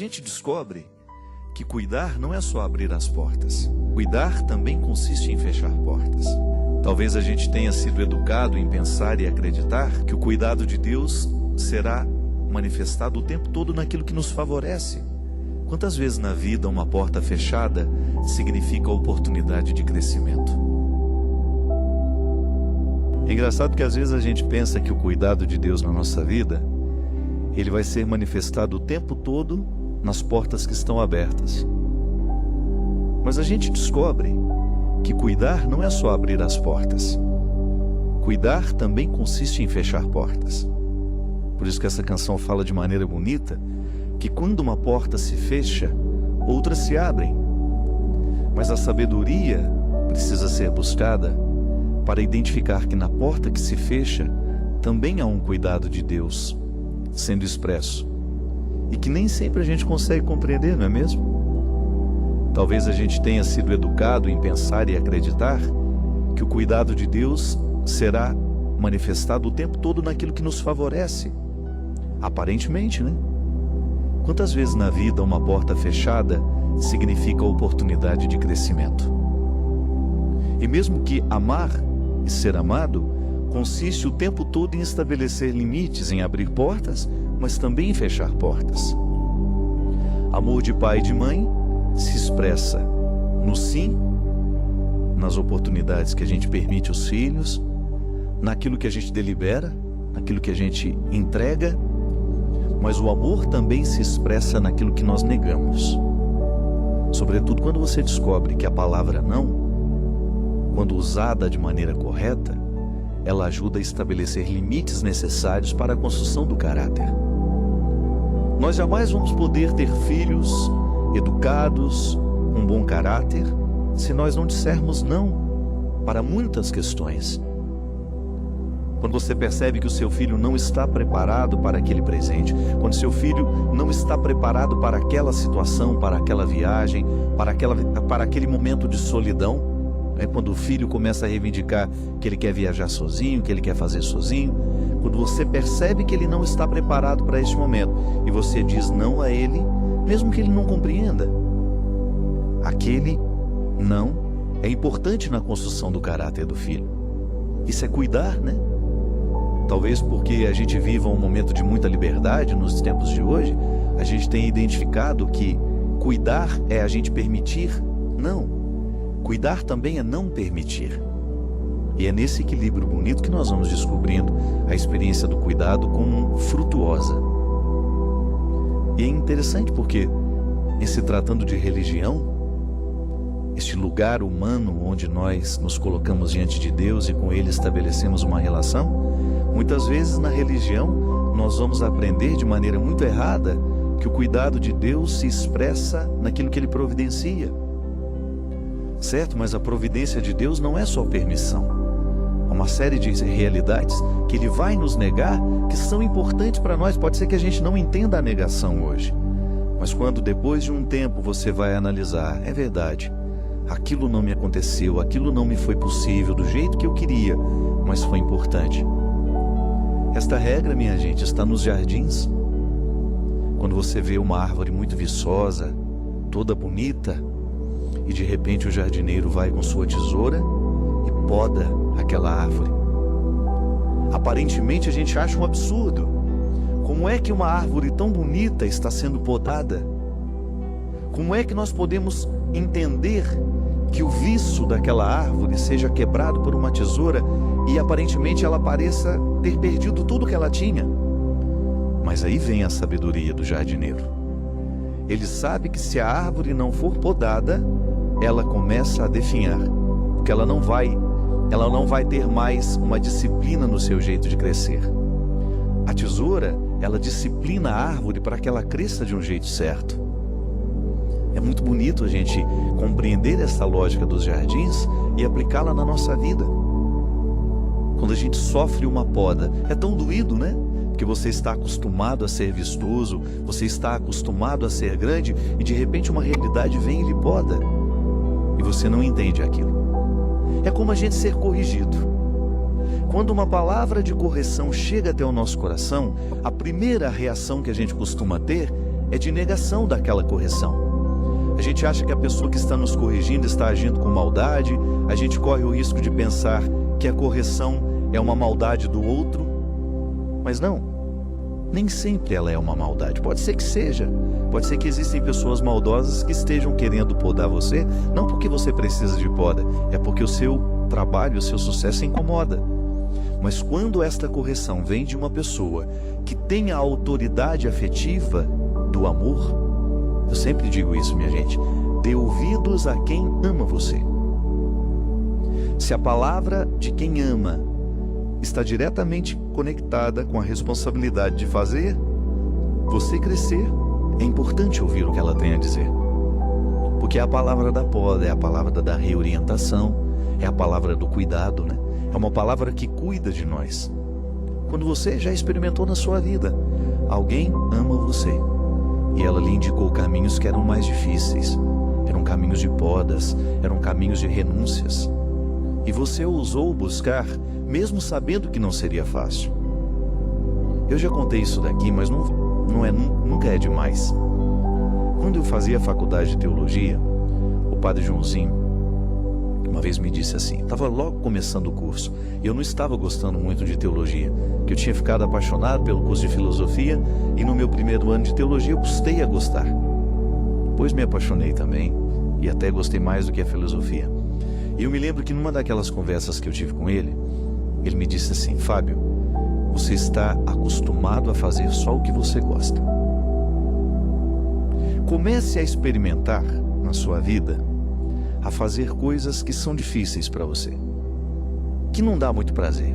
A gente descobre que cuidar não é só abrir as portas. Cuidar também consiste em fechar portas. Talvez a gente tenha sido educado em pensar e acreditar que o cuidado de Deus será manifestado o tempo todo naquilo que nos favorece. Quantas vezes na vida uma porta fechada significa oportunidade de crescimento? É engraçado que às vezes a gente pensa que o cuidado de Deus na nossa vida, ele vai ser manifestado o tempo todo nas portas que estão abertas. Mas a gente descobre que cuidar não é só abrir as portas. Cuidar também consiste em fechar portas. Por isso que essa canção fala de maneira bonita que quando uma porta se fecha, outras se abrem. Mas a sabedoria precisa ser buscada para identificar que na porta que se fecha também há um cuidado de Deus sendo expresso. E que nem sempre a gente consegue compreender, não é mesmo? Talvez a gente tenha sido educado em pensar e acreditar que o cuidado de Deus será manifestado o tempo todo naquilo que nos favorece. Aparentemente, né? Quantas vezes na vida uma porta fechada significa oportunidade de crescimento? E mesmo que amar e ser amado consiste o tempo todo em estabelecer limites, em abrir portas, mas também em fechar portas. Amor de pai e de mãe se expressa no sim, nas oportunidades que a gente permite aos filhos, naquilo que a gente delibera, naquilo que a gente entrega, mas o amor também se expressa naquilo que nós negamos. Sobretudo quando você descobre que a palavra não, quando usada de maneira correta, ela ajuda a estabelecer limites necessários para a construção do caráter. Nós jamais vamos poder ter filhos educados, com bom caráter, se nós não dissermos não para muitas questões. Quando você percebe que o seu filho não está preparado para aquele presente, quando seu filho não está preparado para aquela situação, para aquela viagem, para aquele momento de solidão, é quando o filho começa a reivindicar que ele quer viajar sozinho, que ele quer fazer sozinho. Quando você percebe que ele não está preparado para este momento e você diz não a ele, mesmo que ele não compreenda, aquele não é importante na construção do caráter do filho. Isso é cuidar, né? Talvez porque a gente viva um momento de muita liberdade nos tempos de hoje, a gente tem identificado que cuidar é a gente permitir não. Cuidar também é não permitir. E é nesse equilíbrio bonito que nós vamos descobrindo a experiência do cuidado como frutuosa. E é interessante porque, em se tratando de religião, este lugar humano onde nós nos colocamos diante de Deus e com Ele estabelecemos uma relação, muitas vezes na religião nós vamos aprender de maneira muito errada que o cuidado de Deus se expressa naquilo que Ele providencia. Certo? Mas a providência de Deus não é só permissão. Há uma série de realidades que Ele vai nos negar que são importantes para nós. Pode ser que a gente não entenda a negação hoje, mas quando depois de um tempo você vai analisar, é verdade, aquilo não me aconteceu, aquilo não me foi possível do jeito que eu queria, mas foi importante. Esta regra, minha gente, está nos jardins. Quando você vê uma árvore muito viçosa, toda bonita, e de repente o jardineiro vai com sua tesoura e poda aquela árvore. Aparentemente a gente acha um absurdo. Como é que uma árvore tão bonita está sendo podada? Como é que nós podemos entender que o viço daquela árvore seja quebrado por uma tesoura e aparentemente ela pareça ter perdido tudo que ela tinha? Mas aí vem a sabedoria do jardineiro. Ele sabe que se a árvore não for podada, ela começa a definhar, porque ela não vai ter mais uma disciplina no seu jeito de crescer. A tesoura, ela disciplina a árvore para que ela cresça de um jeito certo. É muito bonito a gente compreender essa lógica dos jardins e aplicá-la na nossa vida. Quando a gente sofre uma poda, é tão doído, né? Porque você está acostumado a ser vistoso, você está acostumado a ser grande e de repente uma realidade vem e lhe poda. E você não entende aquilo. É como a gente ser corrigido. Quando uma palavra de correção chega até o nosso coração, a primeira reação que a gente costuma ter é de negação daquela correção. A gente acha que a pessoa que está nos corrigindo está agindo com maldade, a gente corre o risco de pensar que a correção é uma maldade do outro, mas não, nem sempre ela é uma maldade. Pode ser que seja, pode ser que existem pessoas maldosas que estejam querendo podar você, não porque você precisa de poda, é porque o seu trabalho, o seu sucesso incomoda. Mas quando esta correção vem de uma pessoa que tem a autoridade afetiva do amor, eu sempre digo isso, minha gente, dê ouvidos a quem ama você. Se a palavra de quem ama está diretamente conectada com a responsabilidade de fazer você crescer, é importante ouvir o que ela tem a dizer. Porque é a palavra da poda, é a palavra da reorientação, é a palavra do cuidado, né? É uma palavra que cuida de nós. Quando você já experimentou na sua vida, alguém ama você e ela lhe indicou caminhos que eram mais difíceis, eram caminhos de podas, eram caminhos de renúncias, e você ousou buscar, mesmo sabendo que não seria fácil. Eu já contei isso daqui, mas nunca é demais. Quando eu fazia a faculdade de teologia, o padre Joãozinho uma vez me disse assim, estava logo começando o curso, e eu não estava gostando muito de teologia, que eu tinha ficado apaixonado pelo curso de filosofia, e no meu primeiro ano de teologia eu custei a gostar. Depois me apaixonei também, e até gostei mais do que a filosofia. E eu me lembro que numa daquelas conversas que eu tive com ele, ele me disse assim, Fábio, você está acostumado a fazer só o que você gosta. Comece a experimentar na sua vida a fazer coisas que são difíceis para você, que não dá muito prazer.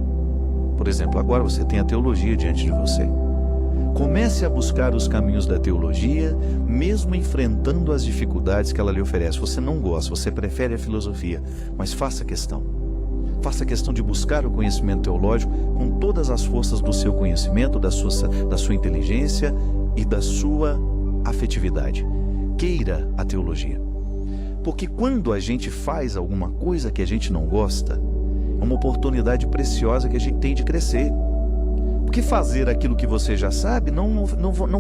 Por exemplo, agora você tem a teologia diante de você. Comece a buscar os caminhos da teologia, mesmo enfrentando as dificuldades que ela lhe oferece. Você não gosta, você prefere a filosofia, mas faça questão. Faça questão de buscar o conhecimento teológico com todas as forças do seu conhecimento, da sua inteligência e da sua afetividade. Queira a teologia. Porque quando a gente faz alguma coisa que a gente não gosta, é uma oportunidade preciosa que a gente tem de crescer. Porque fazer aquilo que você já sabe não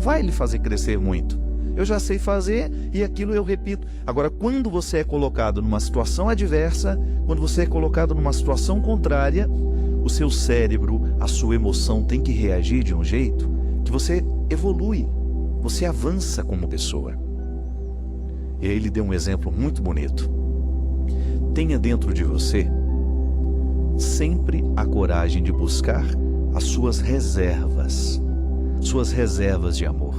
vai lhe fazer crescer muito. Eu já sei fazer e aquilo eu repito. Agora, quando você é colocado numa situação adversa, quando você é colocado numa situação contrária, o seu cérebro, a sua emoção tem que reagir de um jeito que você evolui, você avança como pessoa. E aí ele deu um exemplo muito bonito. Tenha dentro de você sempre a coragem de buscar as suas reservas de amor.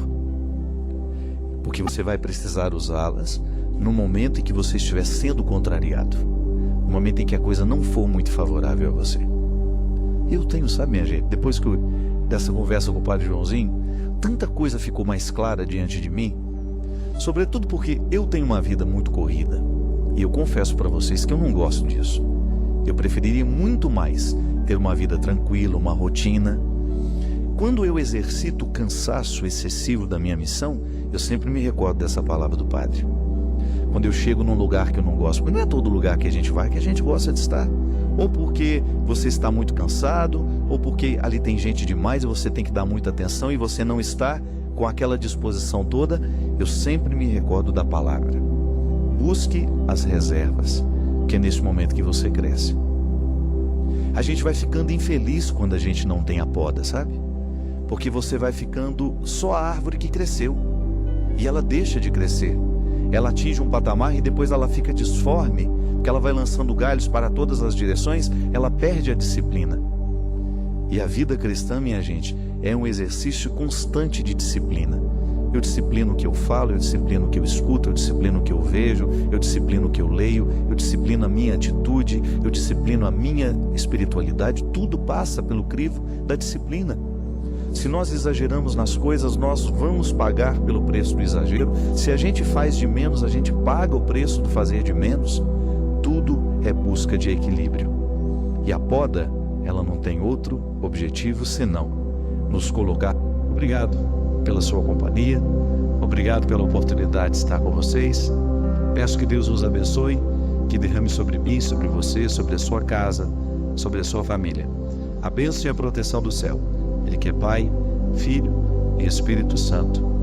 Porque você vai precisar usá-las no momento em que você estiver sendo contrariado, no momento em que a coisa não for muito favorável a você. Eu tenho, sabe, minha gente, depois dessa conversa com o padre Joãozinho, tanta coisa ficou mais clara diante de mim, sobretudo porque eu tenho uma vida muito corrida, e eu confesso para vocês que eu não gosto disso. Eu preferiria muito mais ter uma vida tranquila, uma rotina. Quando eu exercito o cansaço excessivo da minha missão, eu sempre me recordo dessa palavra do padre. Quando eu chego num lugar que eu não gosto, porque não é todo lugar que a gente vai que a gente gosta de estar, ou porque você está muito cansado, ou porque ali tem gente demais e você tem que dar muita atenção e você não está com aquela disposição toda, eu sempre me recordo da palavra. Busque as reservas, que é nesse momento que você cresce. A gente vai ficando infeliz quando a gente não tem a poda, sabe? Porque você vai ficando só a árvore que cresceu, e ela deixa de crescer. Ela atinge um patamar e depois ela fica disforme, porque ela vai lançando galhos para todas as direções, ela perde a disciplina. E a vida cristã, minha gente, é um exercício constante de disciplina. Eu disciplino o que eu falo, eu disciplino o que eu escuto, eu disciplino o que eu vejo, eu disciplino o que eu leio, eu disciplino a minha atitude, eu disciplino a minha espiritualidade. Tudo passa pelo crivo da disciplina. Se nós exageramos nas coisas, nós vamos pagar pelo preço do exagero. Se a gente faz de menos, a gente paga o preço do fazer de menos. Tudo é busca de equilíbrio. E a poda, ela não tem outro objetivo senão nos colocar. Obrigado pela sua companhia, obrigado pela oportunidade de estar com vocês. Peço que Deus os abençoe, que derrame sobre mim, sobre você, sobre a sua casa, sobre a sua família a bênção e a proteção do céu. Ele que é Pai, Filho e Espírito Santo.